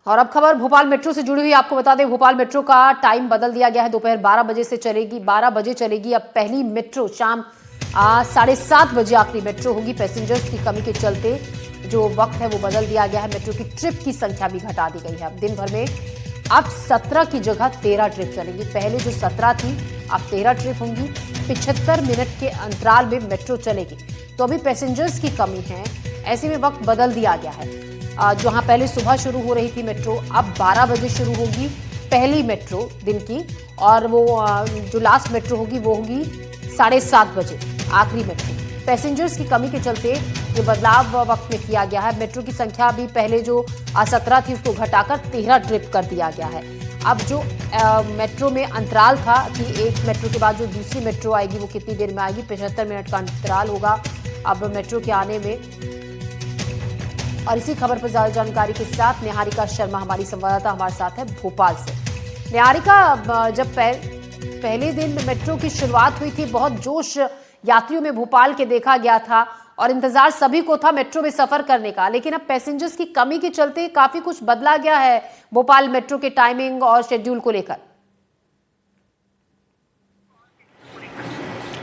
और अब खबर भोपाल मेट्रो से जुड़ी हुई। आपको बता दें, भोपाल मेट्रो का टाइम बदल दिया गया है। दोपहर 12 बजे से चलेगी, 12 बजे चलेगी अब पहली मेट्रो। शाम 7:30 बजे आखिरी मेट्रो होगी। पैसेंजर्स की कमी के चलते जो वक्त है वो बदल दिया गया है। मेट्रो की ट्रिप की संख्या भी घटा दी गई है। अब दिन भर में अब 17 की जगह 13 ट्रिप चलेंगी। पहले जो 17 थी अब 13 ट्रिप होंगी। 75 मिनट के अंतराल में मेट्रो चलेगी। तो अभी पैसेंजर्स की कमी है, ऐसे में वक्त बदल दिया गया है। जहां पहले सुबह शुरू हो रही थी मेट्रो, अब 12 बजे शुरू होगी पहली मेट्रो दिन की। और वो जो लास्ट मेट्रो होगी वो होगी 7:30 बजे आखिरी मेट्रो। पैसेंजर्स की कमी के चलते ये बदलाव वक्त में किया गया है। मेट्रो की संख्या भी पहले जो 17 थी उसको घटाकर 13 ट्रिप कर दिया गया है। अब जो मेट्रो में अंतराल था कि एक मेट्रो के बाद जो दूसरी मेट्रो आएगी वो कितनी देर में आएगी, 75 मिनट का अंतराल होगा अब मेट्रो के आने में। और इसी खबर पर ज्यादा जानकारी के साथ निहारिका शर्मा हमारी संवाददाता हमारे साथ है भोपाल से। निहारिका, जब पहले दिन मेट्रो की शुरुआत हुई थी, बहुत जोश यात्रियों में भोपाल के देखा गया था और इंतजार सभी को था मेट्रो में सफर करने का। लेकिन अब पैसेंजर्स की कमी के चलते काफी कुछ बदला गया है भोपाल मेट्रो के टाइमिंग और शेड्यूल को लेकर।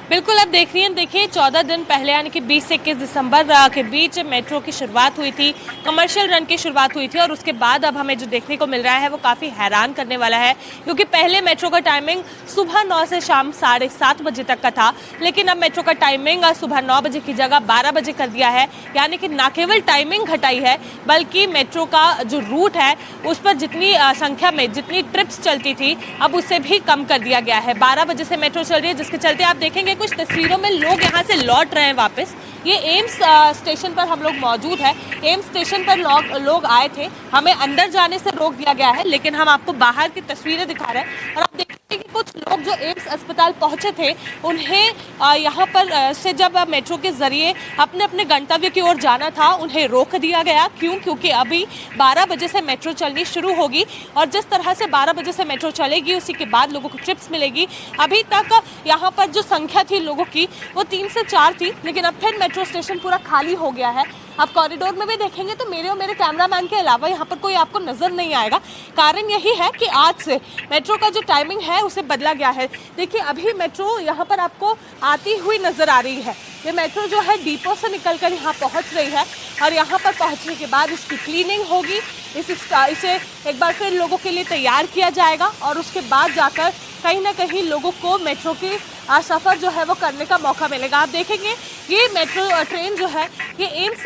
बिल्कुल, अब देख रही हैं, देखिए 14 दिन पहले यानी कि 20 से 21 दिसंबर के बीच मेट्रो की शुरुआत हुई थी, कमर्शियल रन की शुरुआत हुई थी। और उसके बाद अब हमें जो देखने को मिल रहा है वो काफ़ी हैरान करने वाला है, क्योंकि पहले मेट्रो का टाइमिंग सुबह 9 से शाम 7:30 बजे तक का था। लेकिन अब मेट्रो का टाइमिंग सुबह 9 बजे की जगह 12 बजे कर दिया है। यानी कि न केवल टाइमिंग घटाई है बल्कि मेट्रो का जो रूट है उस पर जितनी संख्या में जितनी ट्रिप्स चलती थी अब उसे भी कम कर दिया गया है। 12 बजे से मेट्रो चल रही है, जिसके चलते आप देखेंगे कुछ तस्वीरों में लोग यहाँ से लौट रहे हैं वापस। ये एम्स स्टेशन पर हम लोग मौजूद हैं। एम्स स्टेशन पर लोग आए थे, हमें अंदर जाने से रोक दिया गया है, लेकिन हम आपको बाहर की तस्वीरें दिखा रहे हैं। और आप देखेंगे कि कुछ लोग जो एम्स अस्पताल पहुंचे थे उन्हें यहाँ पर से जब मेट्रो के जरिए अपने अपने गंतव्य की ओर जाना था उन्हें रोक दिया गया। क्यों? क्योंकि अभी 12 बजे से मेट्रो चलनी शुरू होगी और जिस तरह से 12 बजे से मेट्रो चलेगी उसी के बाद लोगों को ट्रिप्स मिलेगी। अभी तक यहाँ पर जो संख्या थी लोगों की वो 3 से 4 थी, लेकिन अब फिर मेट्रो स्टेशन पूरा खाली हो गया है। आप कॉरिडोर में भी देखेंगे तो मेरे और मेरे कैमरामैन के अलावा यहाँ पर कोई आपको नजर नहीं आएगा। कारण यही है कि आज से मेट्रो का जो टाइमिंग है उसे बदला गया है। देखिए, अभी मेट्रो यहाँ पर आपको आती हुई नजर आ रही है। ये मेट्रो जो है डिपो से निकलकर यहाँ पहुँच रही है और यहाँ पर पहुँचने के बाद इसकी क्लीनिंग होगी। इसे एक बार फिर लोगों के लिए तैयार किया जाएगा और उसके बाद जाकर कहीं ना कहीं लोगों को मेट्रो की सफ़र जो है वो करने का मौका मिलेगा। आप देखेंगे ये मेट्रो ट्रेन जो है ये एम्स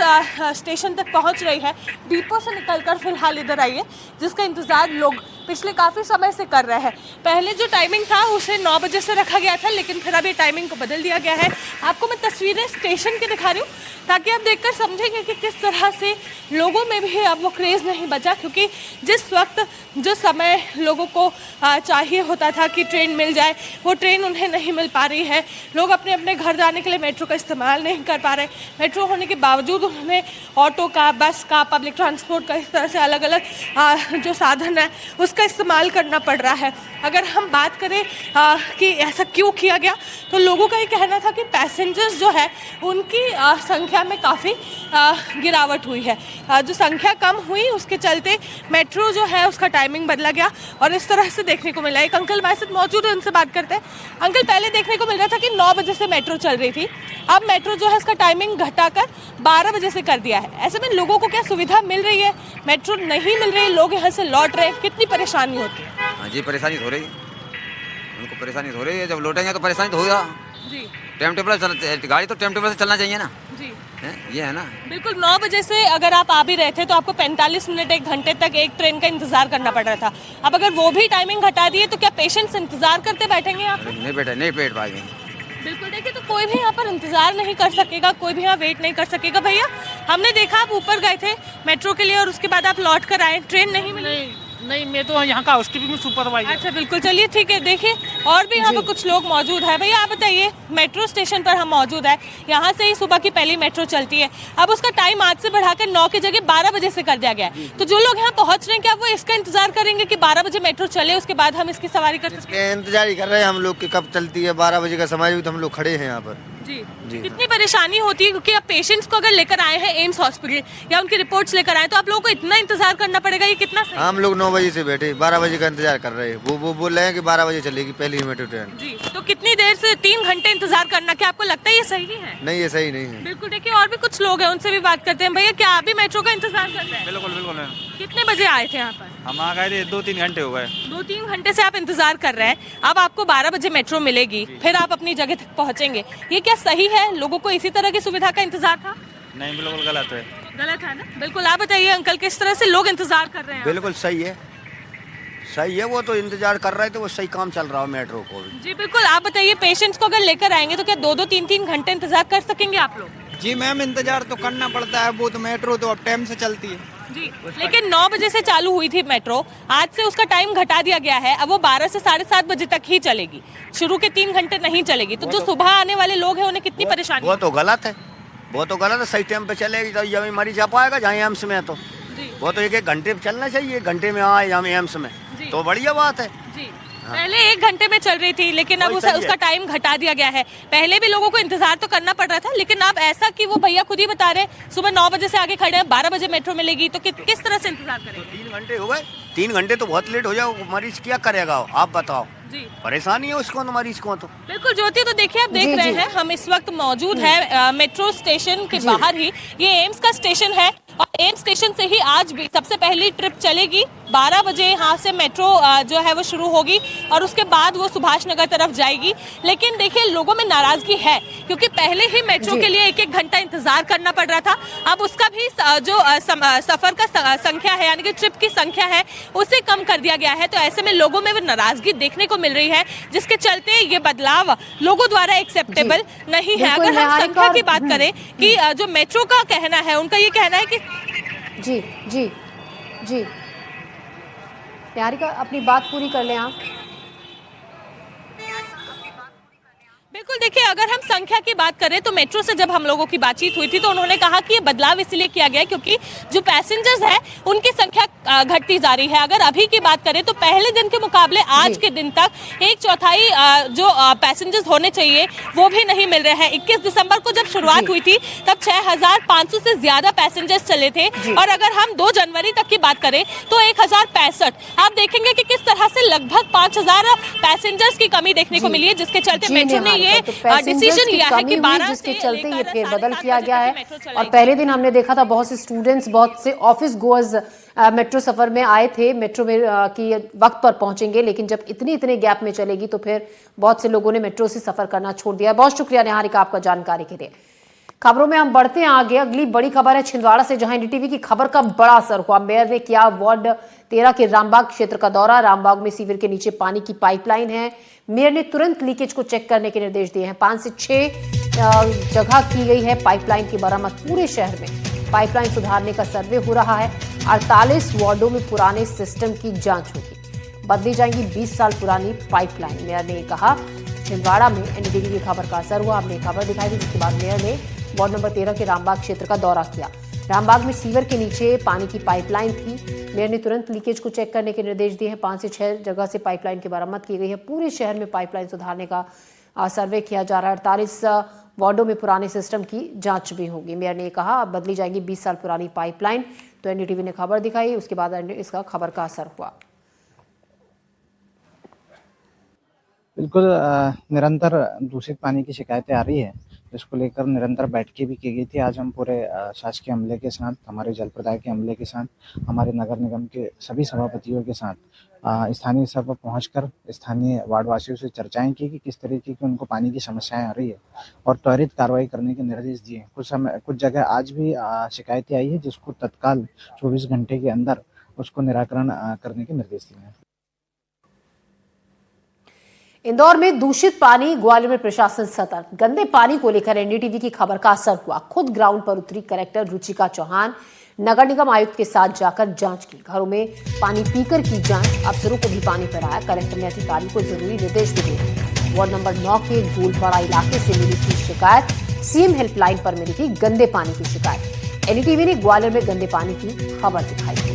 स्टेशन तक पहुंच रही है। डिपो से निकलकर फिलहाल इधर आई है, जिसका इंतज़ार लोग पिछले काफ़ी समय से कर रहे हैं। पहले जो टाइमिंग था उसे 9 बजे से रखा गया था, लेकिन फिर अब ये टाइमिंग को बदल दिया गया है। आपको मैं तस्वीरें स्टेशन की दिखा रही हूँ ताकि आप देखकर समझेंगे कि किस तरह से लोगों में भी अब वो क्रेज़ नहीं बचा, क्योंकि जिस वक्त जो समय लोगों को चाहिए होता था कि ट्रेन मिल जाए वो ट्रेन उन्हें नहीं मिल पा रही है। लोग अपने अपने घर जाने के लिए मेट्रो का इस्तेमाल नहीं कर पा रहे। मेट्रो होने के बावजूद उन्हें ऑटो का, बस का, पब्लिक ट्रांसपोर्ट का, इस तरह से अलग अलग जो साधन है उसका इस्तेमाल करना पड़ रहा है। अगर हम बात करें कि ऐसा क्यों किया गया, तो लोगों का ये कहना था कि पैसेंजर्स जो है उनकी संख्या में काफ़ी गिरावट हुई है। जो संख्या कम हुई उसके चलते मेट्रो जो है उसका टाइमिंग बदला गया और इस तरह से देखने को मिला। एक अंकल हमारे साथ मौजूद है, उनसे बात करते हैं। अंकल, पहले देखने को मिल रहा था कि 9 बजे से मेट्रो चल रही थी, अब मेट्रो जो है इसका टाइमिंग घटाकर 12 बजे से कर दिया है। ऐसे में लोगों को क्या सुविधा मिल रही है? मेट्रो नहीं मिल रही, लोग यहाँ से लौट रहे हैं, कितनी परेशानी होती है? हाँ जी, परेशानी हो रही है, उनको परेशानी हो रही है। जब लौटेंगे तो परेशानी तो होगा जी। टाइम टेबल गाड़ी तो टाइम टेबल से चलना चाहिए ना जी, ये है ना। बिल्कुल, 9 बजे से अगर आप आ भी रहे थे तो आपको 45 मिनट 1 घंटे तक एक ट्रेन का इंतजार करना पड़ रहा था। अब अगर वो भी टाइमिंग घटा दिए तो क्या पेशेंट्स इंतजार करते बैठेंगे यहाँ पर? नहीं बैठ पाएंगे। बिल्कुल, देखिए, तो कोई भी यहाँ पर इंतजार नहीं कर सकेगा, कोई भी यहाँ वेट नहीं कर सकेगा। भैया, हमने देखा आप ऊपर गए थे मेट्रो के लिए और उसके बाद आप लौट कर आए, ट्रेन नहीं मिली? नहीं, मैं तो यहाँ का हाउसकीपिंग सुपरवाइजर। अच्छा, बिल्कुल, चलिए ठीक है। देखिए, और भी यहाँ पर कुछ लोग मौजूद है। भैया, आप बताइए, मेट्रो स्टेशन पर हम मौजूद है, यहाँ से ही सुबह की पहली मेट्रो चलती है। अब उसका टाइम आज से बढ़ाकर 9 की जगह 12 बजे से कर दिया गया है। तो जो लोग यहाँ पहुँच रहे हैं, क्या वो इसका इंतजार करेंगे कि 12 बजे मेट्रो चले उसके बाद हम इसकी सवारी कर सकते हैं? इंतजार ही कर रहे हैं हम लोग कि कब चलती है। 12 बजे का समय भी तो हम लोग खड़े हैं यहाँ पर। जी जी। कितनी परेशानी होती है क्योंकि आप पेशेंट्स को अगर लेकर आए हैं एम्स हॉस्पिटल या उनकी रिपोर्ट्स लेकर आए तो आप लोगों को इतना इंतजार करना पड़ेगा, ये कितना सही? हम लोग 9 बजे से बैठे 12 बजे का इंतजार कर रहे हैं। वो बोल रहे हैं कि 12 बजे चलेगी पहली मेट्रो ट्रेन। जी तो कितनी देर से 3 घंटे इंतजार करना, क्या आपको लगता है ये सही है? नहीं, ये सही नहीं है। बिल्कुल। देखिए और भी कुछ लोग हैं, उनसे भी बात करते हैं। भैया क्या आप भी मेट्रो का इंतजार कर रहे हैं? बिल्कुल बिल्कुल है। कितने बजे आए थे यहाँ पर? हम आ गए थे 2-3 घंटे हो गए। 2-3 घंटे से आप इंतजार कर रहे हैं। अब आपको 12 बजे मेट्रो मिलेगी, फिर आप अपनी जगह तक पहुंचेंगे। ये क्या सही है? लोगों को इसी तरह की सुविधा का इंतजार था? नहीं, बिल्कुल गलत है। गलत है ना? बिल्कुल। आप बताइए अंकल, किस तरह से लोग इंतजार कर रहे हैं? बिल्कुल सही है, सही है। वो तो इंतजार कर रहे थे, वो सही काम चल रहा है मेट्रो को भी। जी बिल्कुल। आप बताइए पेशेंट्स को अगर लेकर आएंगे तो क्या 2-2 3-3 घंटे इंतजार कर सकेंगे आप लोग? जी मैम, इंतजार तो करना पड़ता है। वो तो मेट्रो तो अब टाइम से चलती है जी। लेकिन 9 बजे से चालू हुई थी मेट्रो, आज से उसका टाइम घटा दिया गया है। अब वो 12 से 7:30 बजे तक ही चलेगी, शुरू के 3 घंटे नहीं चलेगी। तो जो सुबह आने वाले लोग हैं उन्हें कितनी परेशानी? वो तो गलत है, वो तो गलत है। सही टाइम पे चलेगी तो यही मरीज आ पाएगा जहाँ एम्स में है। तो वो तो 1-1 घंटे चलना चाहिए, 1 घंटे में आए यहाँ एम्स में तो बढ़िया बात है। जी पहले 1 घंटे में चल रही थी, लेकिन अब उसका टाइम घटा दिया गया है। पहले भी लोगों को इंतजार तो करना पड़ रहा था, लेकिन अब ऐसा कि वो भैया खुद ही बता रहे सुबह 9 बजे से आगे खड़े हैं, 12 बजे मेट्रो मिलेगी, तो किस तरह से इंतजार करेंगे? 3 घंटे हो गए, 3 घंटे तो बहुत लेट हो जाओ। मरीज क्या करेगा आप बताओ? जी परेशानी है उसको, मरीज को तो। बिल्कुल ज्योति। तो देखिए आप देख रहे हैं हम इस वक्त मौजूद है मेट्रो स्टेशन के बाहर ही। ये एम्स का स्टेशन है और एम्स स्टेशन से ही आज भी सबसे पहली ट्रिप चलेगी। 12 बजे यहाँ से मेट्रो जो है वो शुरू होगी और उसके बाद वो सुभाष नगर तरफ जाएगी। लेकिन देखिए लोगों में नाराजगी है क्योंकि पहले ही मेट्रो के लिए 1-1 घंटा इंतजार करना पड़ रहा था। अब उसका भी जो सफर का संख्या है यानी कि ट्रिप की संख्या है उसे कम कर दिया गया है। तो ऐसे में लोगों में वो नाराजगी देखने को मिल रही है, जिसके चलते ये बदलाव लोगों द्वारा एक्सेप्टेबल नहीं है। अगर हम संख्या की बात करें कि जो मेट्रो का कहना है, उनका ये कहना है कि जी जी जी निहारिका अपनी बात पूरी कर लें आप। बिल्कुल। देखिए अगर हम संख्या की बात करें तो मेट्रो से जब हम लोगों की बातचीत हुई थी तो उन्होंने कहा कि ये बदलाव इसलिए किया गया क्योंकि जो पैसेंजर्स है उनकी संख्या घटती जा रही है। अगर अभी की बात करें तो पहले दिन के मुकाबले आज के दिन तक 1/4 जो पैसेंजर्स होने चाहिए वो भी नहीं मिल रहे हैं। 21 दिसंबर को जब शुरुआत हुई थी तब 6500 से ज्यादा पैसेंजर्स चले थे और अगर हम 2 जनवरी तक की बात करें तो 1065। आप देखेंगे कि किस तरह से लगभग 5000 पैसेंजर्स की कमी देखने को मिली है, जिसके चलते मेट्रो ने ये डिसीजन लिया है कि 12 जिसके चलते ये फेरबदल किया गया है। और पहले दिन हमने देखा था बहुत से स्टूडेंट्स, बहुत से ऑफिस गोअर्स मेट्रो सफर में आए थे, मेट्रो में की वक्त पर पहुंचेंगे, लेकिन जब इतने गैप में चलेगी तो फिर बहुत से लोगों ने मेट्रो से सफर करना छोड़ दिया। बहुत शुक्रिया निहारिका आपका जानकारी के लिए। खबरों में हम बढ़ते हैं आगे। अगली बड़ी खबर है छिंदवाड़ा से, जहां एनडीटीवी की खबर का बड़ा असर हुआ। मेयर ने किया वार्ड 13 के रामबाग क्षेत्र का दौरा। रामबाग में सीवर के नीचे पानी की पाइपलाइन है। मेयर ने तुरंत लीकेज को चेक करने के निर्देश दिए हैं। 5 से 6 जगह की गई है पाइपलाइन की मरम्मत। पूरे शहर में पाइपलाइन सुधारने का सर्वे हो रहा है। 48 वार्डों में पुराने सिस्टम की जांच होगी। बदली जाएंगी 20 साल पुरानी पाइपलाइन। मेयर ने कहा छिंदवाड़ा में एनडीटीवी की खबर का असर हुआ। आपने खबर दिखाई थी, जिसके बाद मेयर ने वार्ड नंबर 13 के रामबाग क्षेत्र का दौरा किया। रामबाग में सीवर के नीचे पानी की पाइपलाइन थी। मेयर ने तुरंत लीकेज को चेक करने के निर्देश दिए हैं। 5 से 6 जगह से पाइपलाइन की मरम्मत की गई है। पूरे शहर में पाइपलाइन सुधारने का सर्वे किया जा रहा है। 48 वार्डों में पुराने सिस्टम की जांच भी होगी। मेयर ने कहा अब बदली जाएगी 20 साल पुरानी पाइपलाइन। तो एनडीटीवी ने खबर दिखाई, उसके बाद इसका खबर का असर हुआ। बिल्कुल निरंतर दूषित पानी की शिकायतें आ रही है, इसको लेकर निरंतर बैठकें भी की गई थी। आज हम पूरे शासकीय अमले के साथ, हमारे जल प्रदाय के अमले के साथ, हमारे नगर निगम के सभी सभापतियों के साथ स्थानीय स्तर पर पहुंचकर स्थानीय वार्डवासियों से चर्चाएं की कि किस तरीके की उनको पानी की समस्याएं आ रही है और त्वरित कार्रवाई करने के निर्देश दिए। कुछ जगह आज भी शिकायतें आई है जिसको तत्काल 24 घंटे के अंदर उसको निराकरण करने के निर्देश दिए हैं। इंदौर में दूषित पानी, ग्वालियर में प्रशासन सतर्क। गंदे पानी को लेकर एनडीटीवी की खबर का असर हुआ। खुद ग्राउंड पर उतरी कलेक्टर रुचिका चौहान, नगर निगम आयुक्त के साथ जाकर जांच की। घरों में पानी पीकर की जांच, अफसरों को भी पानी पिलाया। कलेक्टर ने अधिकारियों को जरूरी निर्देश भी दिए। वार्ड नंबर 9 के गोलपाड़ा इलाके से मिली थी शिकायत। सीएम हेल्पलाइन पर मिली थी गंदे पानी की शिकायत। एनडीटीवी ने ग्वालियर में गंदे पानी की खबर दिखाई।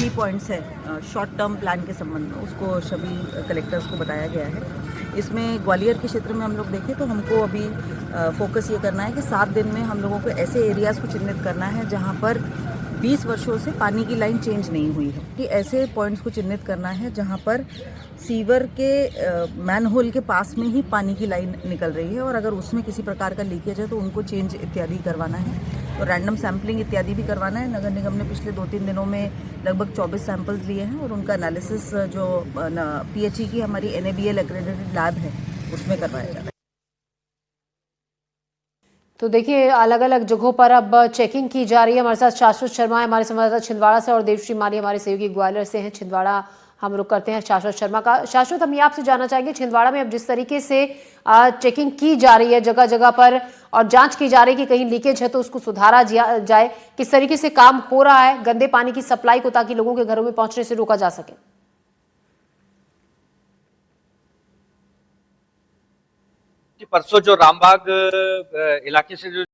की पॉइंट्स है शॉर्ट टर्म प्लान के संबंध में, उसको सभी कलेक्टर्स को बताया गया है इसमें ग्वालियर के क्षेत्र में हम लोग देखें तो हमको अभी फोकस ये करना है कि 7 दिन में हम लोगों को ऐसे एरियाज़ को चिन्हित करना है जहाँ पर 20 वर्षों से पानी की लाइन चेंज नहीं हुई है, कि ऐसे पॉइंट्स को चिन्हित करना है जहाँ पर सीवर के मैनहोल के पास में ही पानी की लाइन निकल रही है और अगर उसमें किसी प्रकार का लीकेज है तो उनको चेंज इत्यादि करवाना है। तो रैंडम सैम्पलिंग इत्यादि भी करवाना है। नगर निगम ने पिछले 2-3 दिनों में लगभग 24 सैंपल्स लिए हैं और उनका एनालिसिस जो PHE की हमारी NABL एक्रेडिटेड लैब है उसमें करवाया जा रहा है। तो देखिए अलग अलग जगहों पर अब चेकिंग की जा रही है। हमारे साथ शाश्वत शर्मा है, हमारे संवाददाता छिंदवाड़ा से, और देवश्री माली हमारे सहयोगी ग्वालियर से हैं। छिंदवाड़ा हम रुक करते हैं शाश्वत शर्मा का। शाश्वत, हम ये आपसे जानना चाहेंगे, छिंदवाड़ा में अब जिस तरीके से चेकिंग की जा रही है जगह जगह पर और जांच की जा रही है कि कहीं लीकेज है तो उसको सुधारा जाए, किस तरीके से काम हो रहा है गंदे पानी की सप्लाई को, ताकि लोगों के घरों में पहुंचने से रोका जा सके? परसों जो रामबाग इलाके से जो